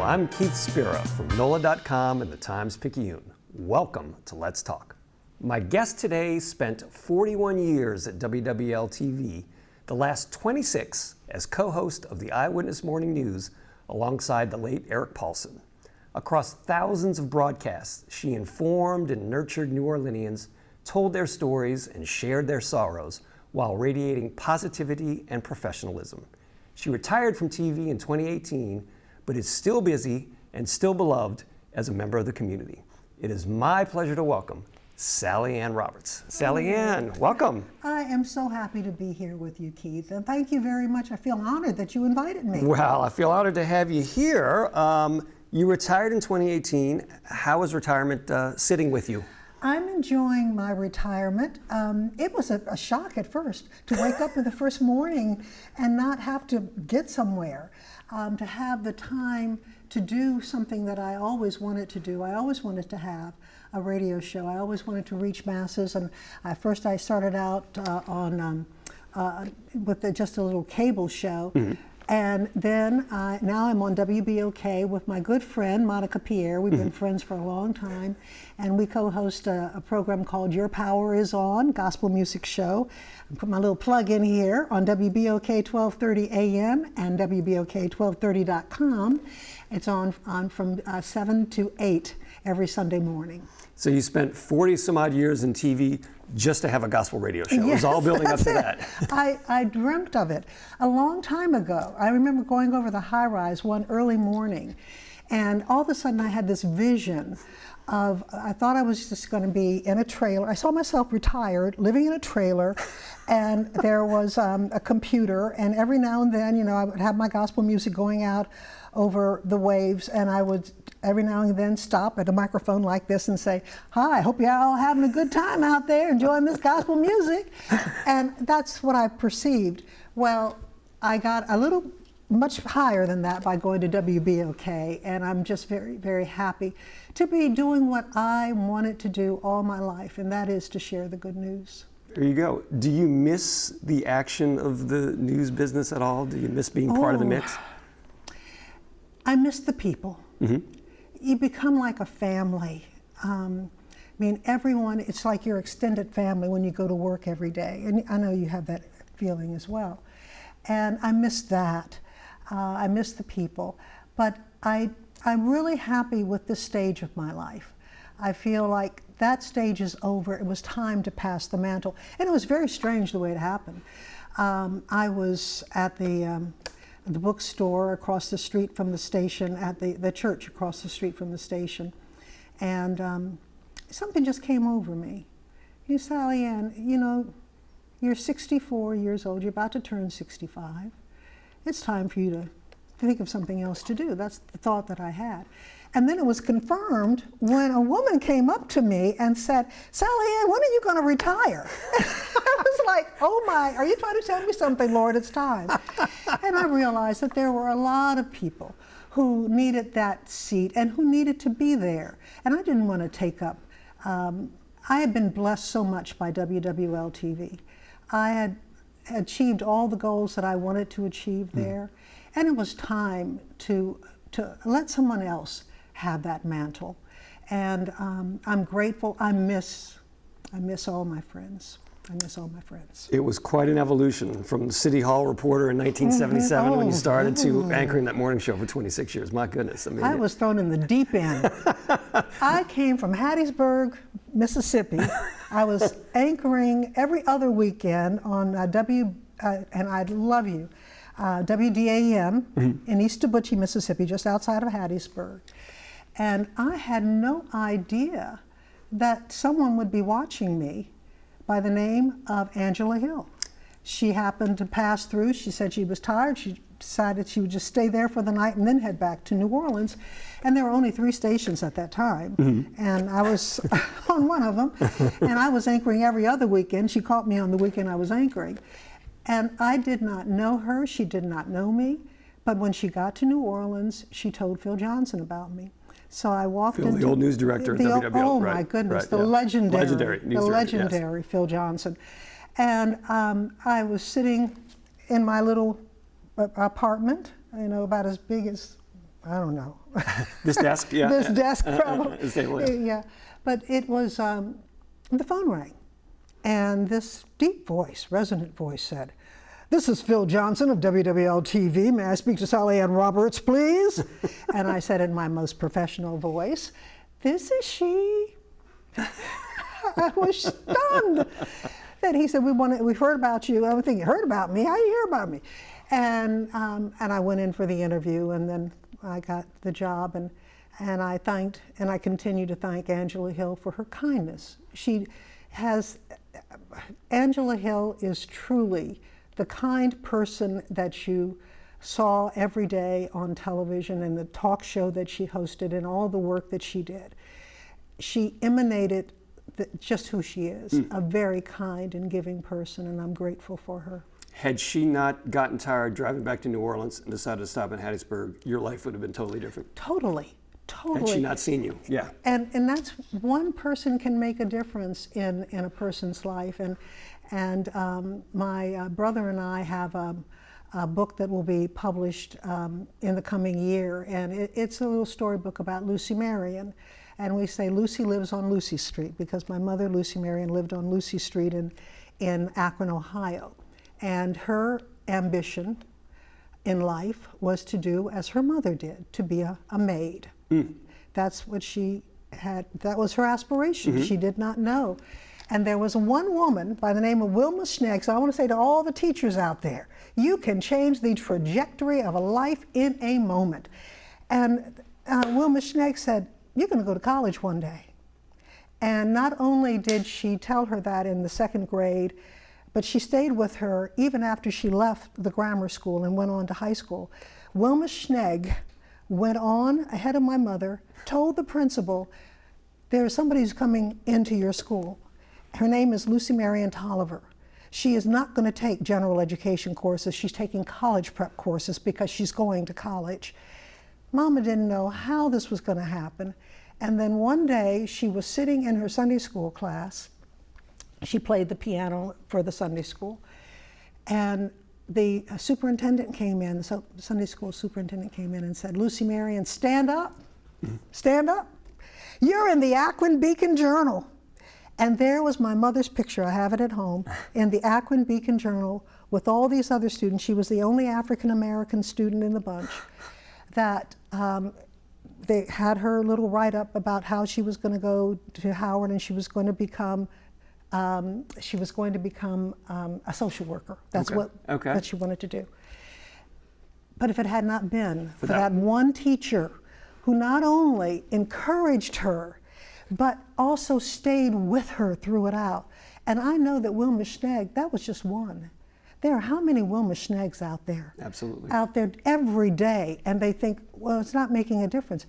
I'm Keith Spera from NOLA.com and the Times-Picayune. Welcome to Let's Talk. My guest today spent 41 years at WLAE-TV, the last 26 as co-host of the Eyewitness Morning News alongside the late Eric Paulson. Across thousands of broadcasts, she informed and nurtured New Orleanians, told their stories and shared their sorrows while radiating positivity and professionalism. She retired from TV in 2018, but is still busy and still beloved as a member of the community. It is my pleasure to welcome Sally Ann Roberts. Sally Ann, welcome. I am so happy to be here with you, Keith, and thank you very much. I feel honored that you invited me. Well, I feel honored to have you here. You retired in 2018. How is retirement sitting with you? I'm enjoying my retirement. It was a shock at first to wake up in the first morning and not have to get somewhere, to have the time to do something that I always wanted to do. I always wanted to have a radio show. I always wanted to reach masses, and first I started out with just a little cable show. Mm-hmm. And then now I'm on WBOK with my good friend, Monica Pierre. We've been friends for a long time. And we co-host a program called Your Power Is On, gospel music show. I put my little plug in here on WBOK 1230 AM and WBOK1230.com. It's on from 7 to 8 every Sunday morning. So you spent 40 some odd years in TV just to have a gospel radio show. Yes, it was all building up to that. I dreamt of it a long time ago. I remember going over the high rise one early morning, and all of a sudden I had this vision of, I thought I was just going to be in a trailer. I saw myself retired, living in a trailer, and there was a computer, and every now and then, you know, I would have my gospel music going out over the waves, and I would every now and then stop at a microphone like this and say, "Hi, I hope you're all having a good time out there, enjoying this gospel music." And that's what I perceived. Well, I got a little much higher than that by going to WBOK, and I'm just very, very happy to be doing what I wanted to do all my life, and that is to share the good news. There you go. Do you miss the action of the news business at all? Do you miss being part of the mix? I miss the people. Mm-hmm. You become like a family. I mean, everyone, it's like your extended family when you go to work every day. And I know you have that feeling as well. And I miss that. I miss the people. But I'm really happy with this stage of my life. I feel like that stage is over. It was time to pass the mantle. And it was very strange the way it happened. I was at the bookstore across the street from the station, at the church across the street from the station, and something just came over me. You, Sally Ann, you know, you're 64 years old, you're about to turn 65. It's time for you to think of something else to do. That's the thought that I had. And then it was confirmed when a woman came up to me and said, "Sally Ann, when are you going to retire?" I was like, "Oh my, are you trying to tell me something, Lord? It's time." And I realized that there were a lot of people who needed that seat and who needed to be there. And I didn't want to take up. I had been blessed so much by WLAE-TV. I had achieved all the goals that I wanted to achieve there. And it was time to let someone else have that mantle. And I'm grateful. I miss all my friends. I miss all my friends. It was quite an evolution from City Hall reporter in 1977 when you started to anchoring that morning show for 26 years. My goodness. I was thrown in the deep end. I came from Hattiesburg, Mississippi. I was anchoring every other weekend on and I love you, WDAM in East Dubuque, Mississippi, just outside of Hattiesburg. And I had no idea that someone would be watching me by the name of Angela Hill. She happened to pass through. She said she was tired. She decided she would just stay there for the night and then head back to New Orleans. And there were only 3 stations at that time. And I was on one of them. And I was anchoring every other weekend. She caught me on the weekend I was anchoring. And I did not know her. She did not know me. But when she got to New Orleans, she told Phil Johnson about me. So I walked into the old news director at WWL. Oh my goodness, the legendary Phil Phil Johnson. And I was sitting in my little apartment, you know, about as big as I don't know. This desk, yeah. This desk, probably. This table, yeah. Yeah, but it was, the phone rang, and this deep voice, resonant voice said, "This is Phil Johnson of WWL-TV. May I speak to Sally Ann Roberts, please?" And I said in my most professional voice, "This is she." I was stunned. Then he said, "We've heard about you." I was thinking, "Heard about me? How do you hear about me?" And I went in for the interview, and then I got the job, and I thanked, and I continue to thank Angela Hill for her kindness. Angela Hill is truly the kind person that you saw every day on television and the talk show that she hosted and all the work that she did. She emanated just who she is, a very kind and giving person, and I'm grateful for her. Had she not gotten tired driving back to New Orleans and decided to stop in Hattiesburg, your life would have been totally different. Totally. Had she not seen you, yeah. And that's one person can make a difference in a person's life. And my brother and I have a book that will be published in the coming year, and it's a little storybook about Lucy Marion. And we say Lucy lives on Lucy Street because my mother, Lucy Marion, lived on Lucy Street in Akron, Ohio. And her ambition in life was to do as her mother did, to be a maid. That's what she had, that was her aspiration. She did not know. And there was one woman by the name of Wilma Schnegg. So I want to say to all the teachers out there, you can change the trajectory of a life in a moment. And Wilma Schnegg said, "You're going to go to college one day." And not only did she tell her that in the 2nd grade, but she stayed with her even after she left the grammar school and went on to high school. Wilma Schnegg went on ahead of my mother, told the principal, "There's somebody who's coming into your school. Her name is Lucy Marion Tolliver. She is not going to take general education courses. She's taking college prep courses because she's going to college." Mama didn't know how this was going to happen. And then one day she was sitting in her Sunday school class. She played the piano for the Sunday school. And the superintendent came in, the Sunday school superintendent came in and said, "Lucy Marion, stand up, stand up. You're in the Akron Beacon Journal." And there was my mother's picture, I have it at home, in the Akron Beacon Journal with all these other students. She was the only African-American student in the bunch that they had her little write-up about how she was going to go to Howard and she was going to become a social worker. That's what she wanted to do. But if it had not been for that one teacher who not only encouraged her, but also stayed with her through it out. And I know that Wilma Schnegg, that was just one. There are how many Wilma Schneggs out there? Absolutely. Out there every day, and they think, well, it's not making a difference.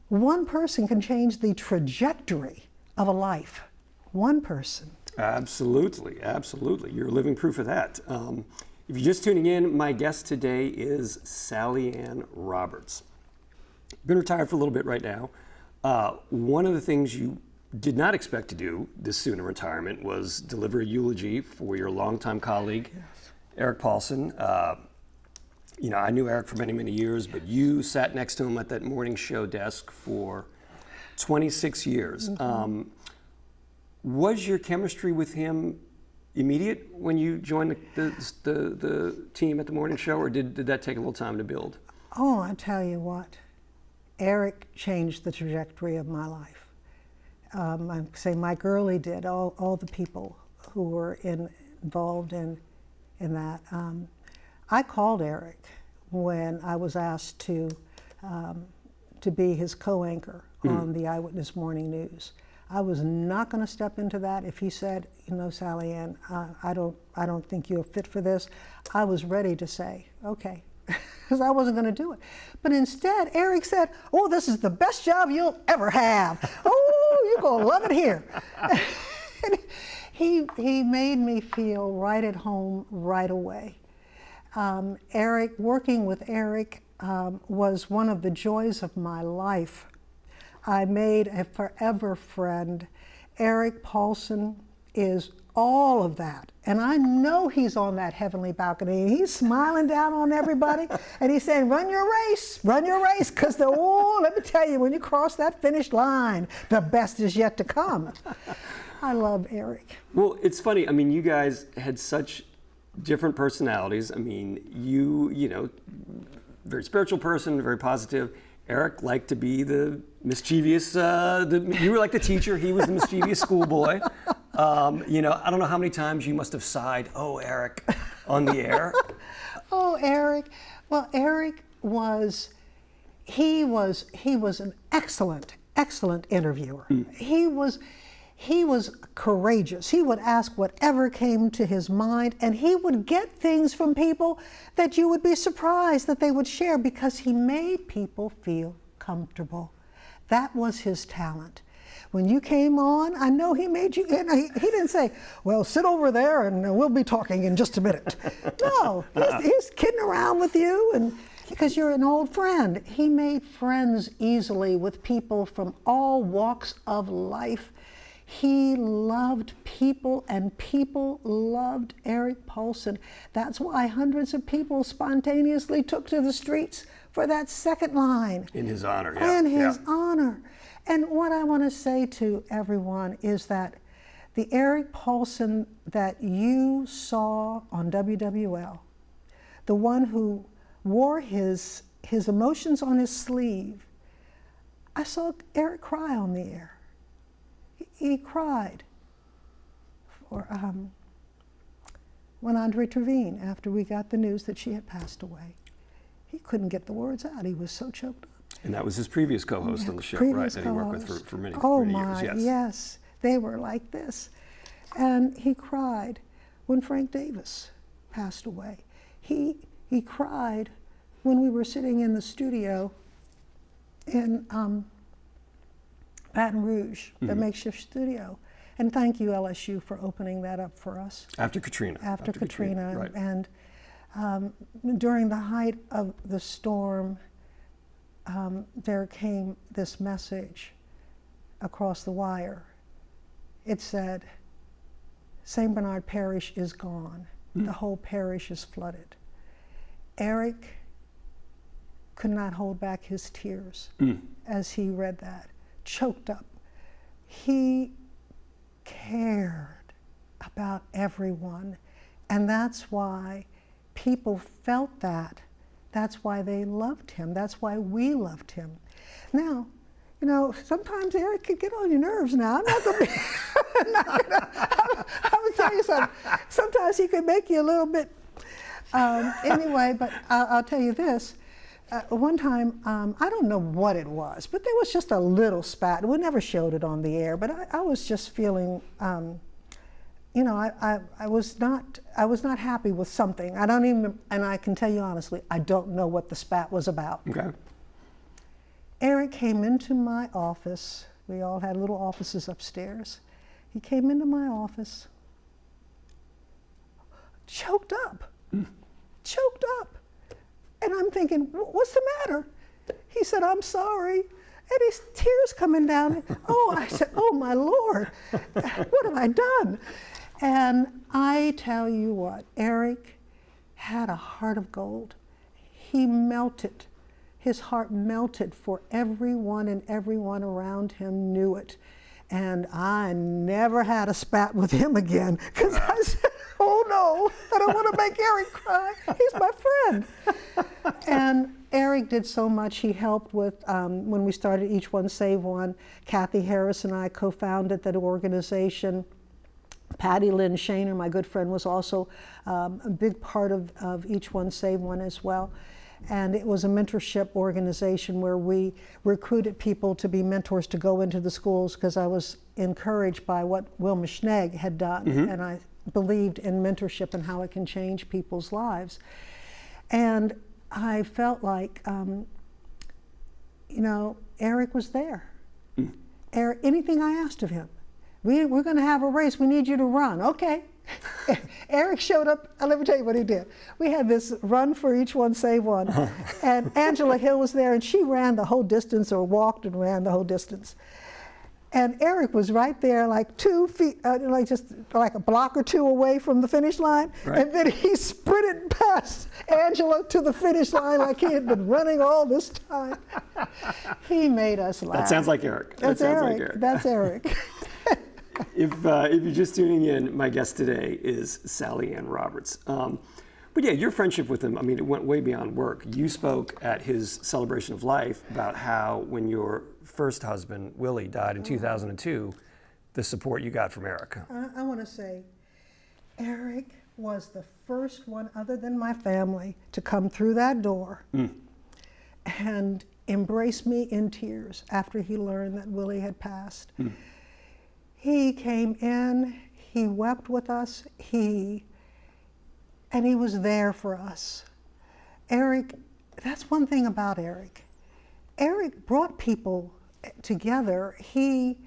One person can change the trajectory of a life. One person. Absolutely, absolutely. You're living proof of that. If you're just tuning in, my guest today is Sally Ann Roberts. Been retired for a little bit right now. One of the things you did not expect to do this soon in retirement was deliver a eulogy for your longtime colleague, Eric Paulson. I knew Eric for many, many years, but you sat next to him at that morning show desk for 26 years. Was your chemistry with him immediate when you joined the team at the morning show, or did that take a little time to build? Oh, I tell you what, Eric changed the trajectory of my life. I say Mike Early did, all the people who were involved in that. I called Eric when I was asked to be his co-anchor on the Eyewitness Morning News. I was not going to step into that. If he said, Sally Ann, I don't think you're fit for this, I was ready to say, okay, because I wasn't going to do it. But instead, Eric said, "Oh, this is the best job you'll ever have. Oh, you're going to love it here." He made me feel right at home right away. Working with Eric was one of the joys of my life. I made a forever friend. Eric Paulson is all of that. And I know he's on that heavenly balcony. He's smiling down on everybody. And he's saying, run your race, because let me tell you, when you cross that finish line, the best is yet to come. I love Eric. Well, it's funny. I mean, you guys had such different personalities. I mean, you know, very spiritual person, very positive. Eric liked to be the mischievous, you were like the teacher, he was the mischievous schoolboy. You know, I don't know how many times you must have sighed, oh, Eric, on the air. Oh, Eric. Well, Eric was an excellent interviewer. He was courageous. He would ask whatever came to his mind, and he would get things from people that you would be surprised that they would share, because he made people feel comfortable. That was his talent. When you came on, I know he made you, he didn't say, well, sit over there and we'll be talking in just a minute. No, he's kidding around with you, and because you're an old friend. He made friends easily with people from all walks of life. He loved people, and people loved Eric Paulson. That's why hundreds of people spontaneously took to the streets for that second line. In his honor, yeah. In his honor. And what I want to say to everyone is that the Eric Paulson that you saw on WWL, the one who wore his emotions on his sleeve, I saw Eric cry on the air. He cried for when Andre Trevine, after we got the news that she had passed away. He couldn't get the words out. He was so choked up. And that was his previous co-host on the show, right? That he worked with for many years. Yes. Yes. They were like this. And he cried when Frank Davis passed away. He cried when we were sitting in the studio in Baton Rouge, the makeshift studio. And thank you, LSU, for opening that up for us. After Katrina. After Katrina. Right. And during the height of the storm, there came this message across the wire. It said, St. Bernard Parish is gone. The whole parish is flooded. Eric could not hold back his tears as he read that. Choked up. He cared about everyone, and that's why people felt that. That's why they loved him. That's why we loved him. Now, you know, sometimes Eric could get on your nerves now. I'm not going to be, I would tell you something. Sometimes he could make you a little bit, anyway, but I'll tell you this. One time, I don't know what it was, but there was just a little spat. We never showed it on the air, but I was just feeling, you know, I was not happy with something. And I can tell you honestly, I don't know what the spat was about. Okay. Eric came into my office. We all had little offices upstairs. He came into my office, choked up. And I'm thinking, what's the matter? He said, I'm sorry. And his tears coming down. Oh, I said, oh my Lord, what have I done? And I tell you what, Eric had a heart of gold. He melted. His heart melted for everyone, and everyone around him knew it. And I never had a spat with him again, because I said, oh no, I don't want to make Eric cry. He's my friend. And Eric did so much. He helped with, when we started Each One Save One, Kathy Harris and I co-founded that organization. Patty Lynn Shaner, my good friend, was also a big part of Each One Save One as well. And it was a mentorship organization where we recruited people to be mentors to go into the schools, because I was encouraged by what Wilma Schnegg had done. And I believed in mentorship and how it can change people's lives. And I felt like, you know, Eric was there. Eric, anything I asked of him. We're going to have a race. We need you to run. Okay. Eric showed up. Let me tell you what he did. We had this run for Each One Save One. And Angela Hill was there, and she ran the whole distance, or walked and ran the whole distance. And Eric was right there, like 2 feet, like just like a block or two away from the finish line. Right. And then he sprinted past Angela to the finish line like he had been running all this time. He made us laugh. That sounds like Eric. That's Eric. That's Eric. If you're just tuning in, my guest today is Sally Ann Roberts. But yeah, your friendship with him, I mean, it went way beyond work. You spoke at his celebration of life about how when your first husband, Willie, died in 2002, the support you got from Eric. I want to say, Eric was the first one, other than my family, to come through that door and embrace me in tears after he learned that Willie had passed. He came in, he wept with us, and he was there for us. Eric, that's one thing about Eric. Eric brought people together. He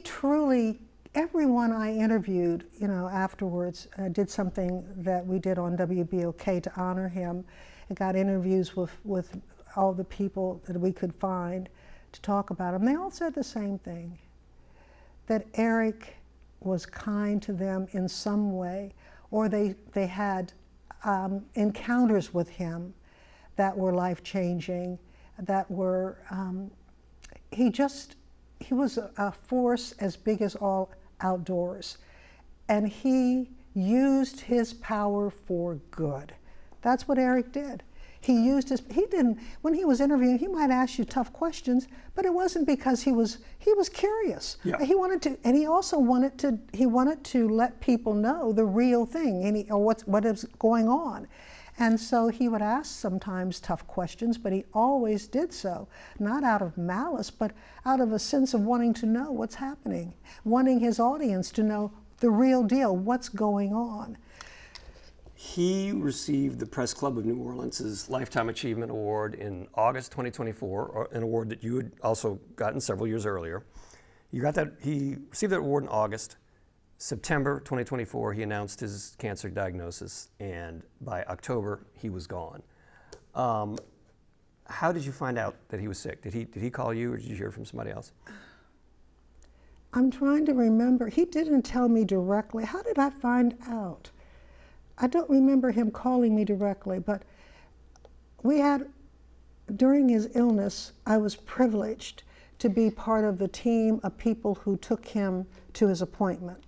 truly, everyone I interviewed, afterwards, did something that we did on WBOK to honor him, and got interviews with all the people that we could find to talk about him. They all said the same thing, that Eric was kind to them in some way, or they had encounters with him that were life-changing, that were, he was a force as big as all outdoors. And he used his power for good. That's what Eric did. When he was interviewing, he might ask you tough questions, but it wasn't because he was curious. Yeah. He wanted to let people know the real thing, or what is going on. And so he would ask sometimes tough questions, but he always did so, not out of malice, but out of a sense of wanting to know what's happening, wanting his audience to know the real deal, what's going on. He received the Press Club of New Orleans' Lifetime Achievement Award in August 2024, an award that you had also gotten several years earlier. He received that award in August. September 2024, he announced his cancer diagnosis, and by October, he was gone. How did you find out that he was sick? Did he call you, or did you hear from somebody else? I'm trying to remember. He didn't tell me directly. How did I find out? I don't remember him calling me directly, but during his illness, I was privileged to be part of the team of people who took him to his appointment.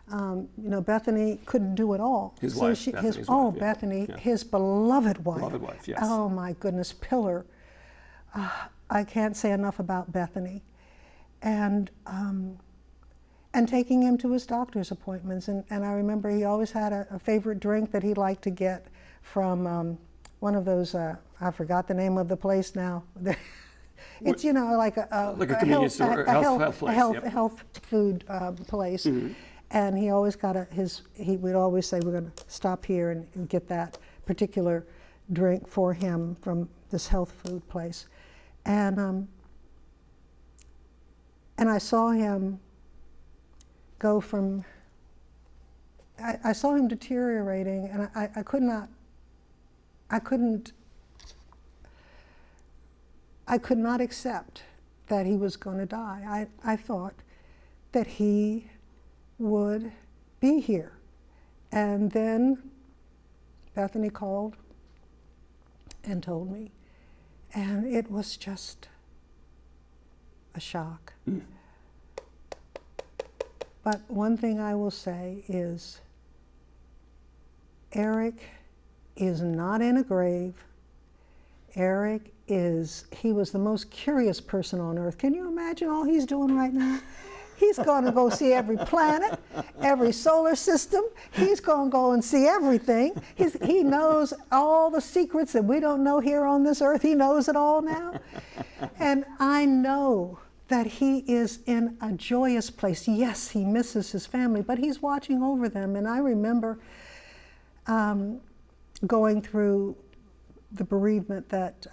Bethany couldn't do it all. His wife, Bethany's wife, yeah. Bethany, Yeah. his beloved wife. Beloved wife, yes. Oh my goodness, pillar. I can't say enough about Bethany. And taking him to his doctor's appointments. And I remember he always had a favorite drink that he liked to get from one of those, I forgot the name of the place now. It's, like a convenience store, a health place. A health food place. Mm-hmm. And he always got he would always say, we're going to stop here and get that particular drink for him from this health food place. And I saw him go from, I saw him deteriorating, and I could not accept that he was going to die. I thought that he would be here. And then Bethany called and told me, and it was just a shock. Mm. But one thing I will say is, Eric is not in a grave. Eric he was the most curious person on earth. Can you imagine all he's doing right now? He's going to go see every planet, every solar system. He's going to go and see everything. He knows all the secrets that we don't know here on this earth. He knows it all now. And I know that he is in a joyous place. Yes, he misses his family, but he's watching over them. And I remember going through the bereavement that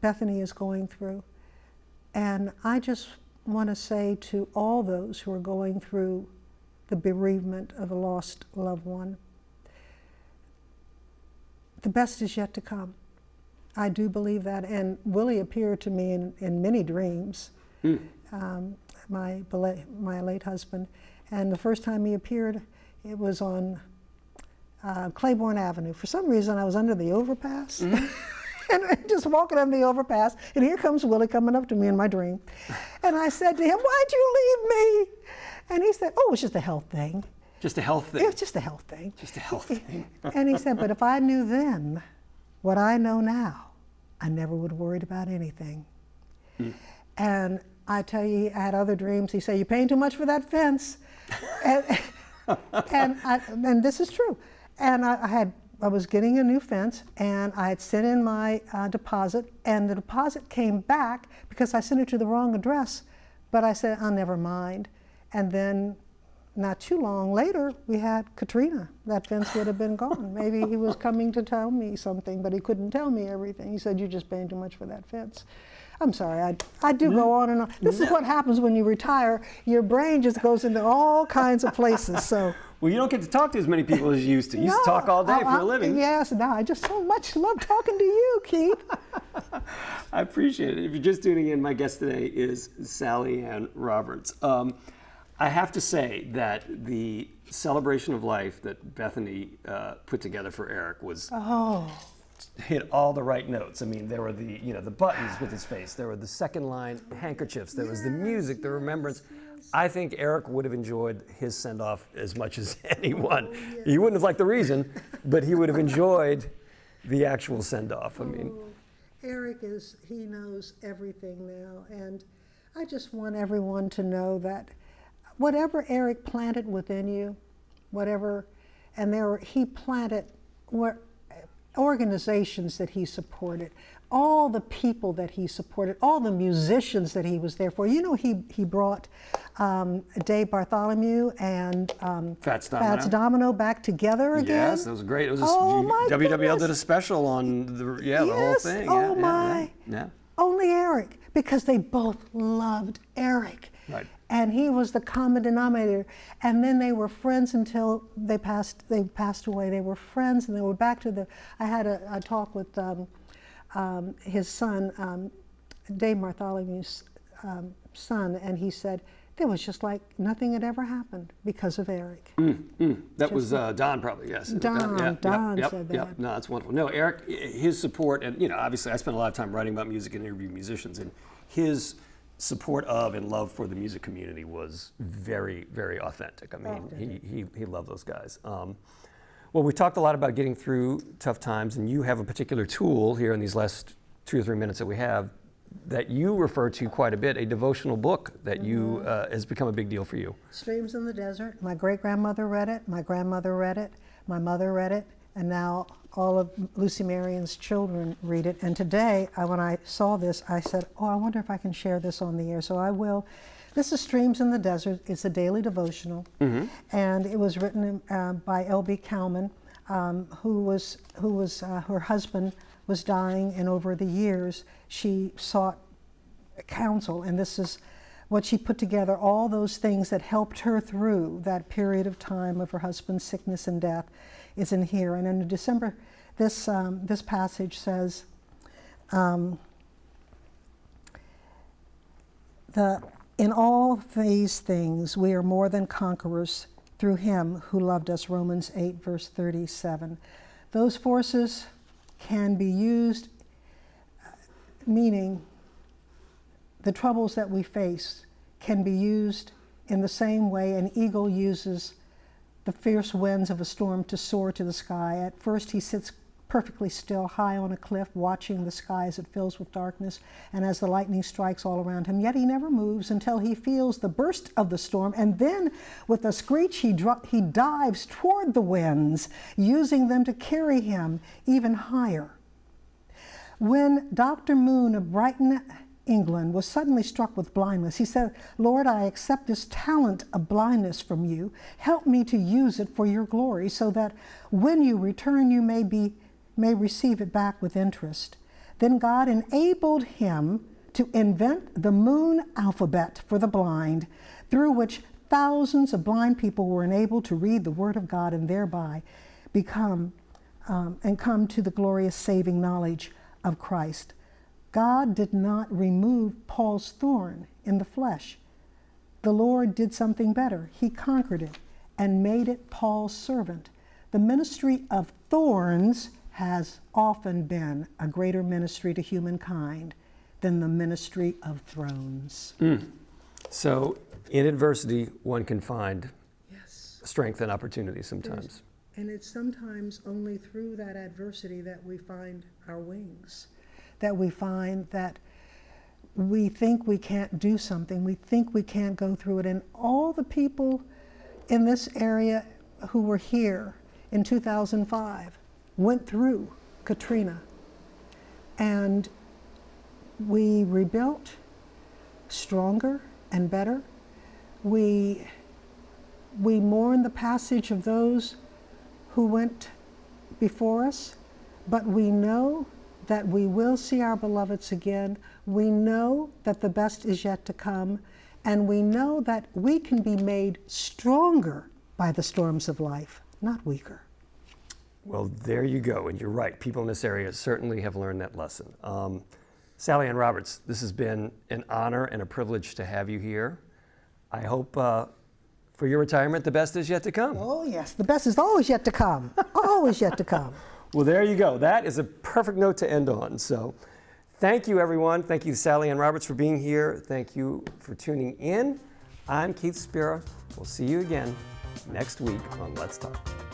Bethany is going through. And I just want to say to all those who are going through the bereavement of a lost loved one, the best is yet to come. I do believe that. And Willie appeared to me in many dreams. my late husband, and the first time he appeared, it was on Claiborne Avenue. For some reason, I was under the overpass, and just walking under the overpass, and here comes Willie coming up to me in my dream, and I said to him, "Why'd you leave me?" And he said, "Oh, it's just a health thing." Just a health thing. It was just a health thing. Just a health thing. And he said, "But if I knew then what I know now, I never would have worried about anything." And I tell you, I had other dreams. He said, "You're paying too much for that fence." And this is true. And I was getting a new fence, and I had sent in my deposit, and the deposit came back because I sent it to the wrong address. But I said, "Oh, never mind." And then not too long later, we had Katrina. That fence would have been gone. Maybe he was coming to tell me something, but he couldn't tell me everything. He said, "You're just paying too much for that fence." I'm sorry, I do go on and on. This is what happens when you retire. Your brain just goes into all kinds of places. So. Well, you don't get to talk to as many people as you used to. You used to talk all day for a living. Yes, no, I just so much love talking to you, Keith. I appreciate it. If you're just tuning in, my guest today is Sally Ann Roberts. I have to say that the celebration of life that Bethany put together for Eric was hit all the right notes. I mean, there were the buttons with his face. There were the second line handkerchiefs. There was the music, the remembrance. I think Eric would have enjoyed his send-off as much as anyone. He wouldn't have liked the reason, but he would have enjoyed the actual send-off. I mean, Eric he knows everything now, and I just want everyone to know that whatever Eric planted within you, he planted organizations that he supported, all the people that he supported, all the musicians that he was there for. You know, he brought Dave Bartholomew and Fats Domino back together again. Yes, that was great. It was my WWL goodness. did a special on the whole thing. Oh my! Yeah. Only Eric, because they both loved Eric. Right. And he was the common denominator. And then they were friends until they passed away. They were friends, and they were back to I had a talk with his son, Dave Bartholomew's son, and he said, there was just like nothing had ever happened because of Eric. That was Don, probably, yes. Don said that. Yep. No, that's wonderful. No, Eric, his support, and obviously I spent a lot of time writing about music and interviewing musicians, and his support of and love for the music community was very, very authentic. I mean, he loved those guys. Well, we talked a lot about getting through tough times, and you have a particular tool here in these last 2 or 3 minutes that we have that you refer to quite a bit, a devotional book that you has become a big deal for you. Streams in the Desert. My great-grandmother read it, my grandmother read it, my mother read it, and now all of Lucy Marion's children read it. And today, when I saw this, I said, I wonder if I can share this on the air. So I will. This is Streams in the Desert. It's a daily devotional, and it was written by L.B. Cowman, her husband was dying, and over the years she sought counsel, and this is what she put together, all those things that helped her through that period of time of her husband's sickness and death is in here. And in December, this passage says, in all these things we are more than conquerors through him who loved us, Romans 8, verse 37. Those forces can be used, meaning the troubles that we face can be used in the same way an eagle uses the fierce winds of a storm to soar to the sky. At first he sits perfectly still, high on a cliff, watching the sky as it fills with darkness and as the lightning strikes all around him. Yet he never moves until he feels the burst of the storm, and then with a screech he dives toward the winds, using them to carry him even higher. When Dr. Moon of Brighton, England, was suddenly struck with blindness, he said, "Lord, I accept this talent of blindness from you. Help me to use it for your glory, so that when you return you may receive it back with interest." Then God enabled him to invent the Moon alphabet for the blind, through which thousands of blind people were enabled to read the Word of God and thereby come to the glorious saving knowledge of Christ. God did not remove Paul's thorn in the flesh, the Lord did something better. He conquered it and made it Paul's servant. The ministry of thorns has often been a greater ministry to humankind than the ministry of thrones. So in adversity, one can find Yes. strength and opportunity sometimes. And it's sometimes only through that adversity that we find our wings, that we find that we think we can't do something, we think we can't go through it. And all the people in this area who were here in 2005 went through Katrina. And we rebuilt stronger and better. We mourn the passage of those who went before us, but we know that we will see our beloveds again. We know that the best is yet to come, and we know that we can be made stronger by the storms of life, not weaker. Well, there you go, and you're right. People in this area certainly have learned that lesson. Sally Ann Roberts, this has been an honor and a privilege to have you here. I hope for your retirement, the best is yet to come. Oh yes, the best is always yet to come, always yet to come. Well, there you go. That is a perfect note to end on. So thank you, everyone. Thank you, Sally Ann Roberts, for being here. Thank you for tuning in. I'm Keith Spera. We'll see you again next week on Let's Talk.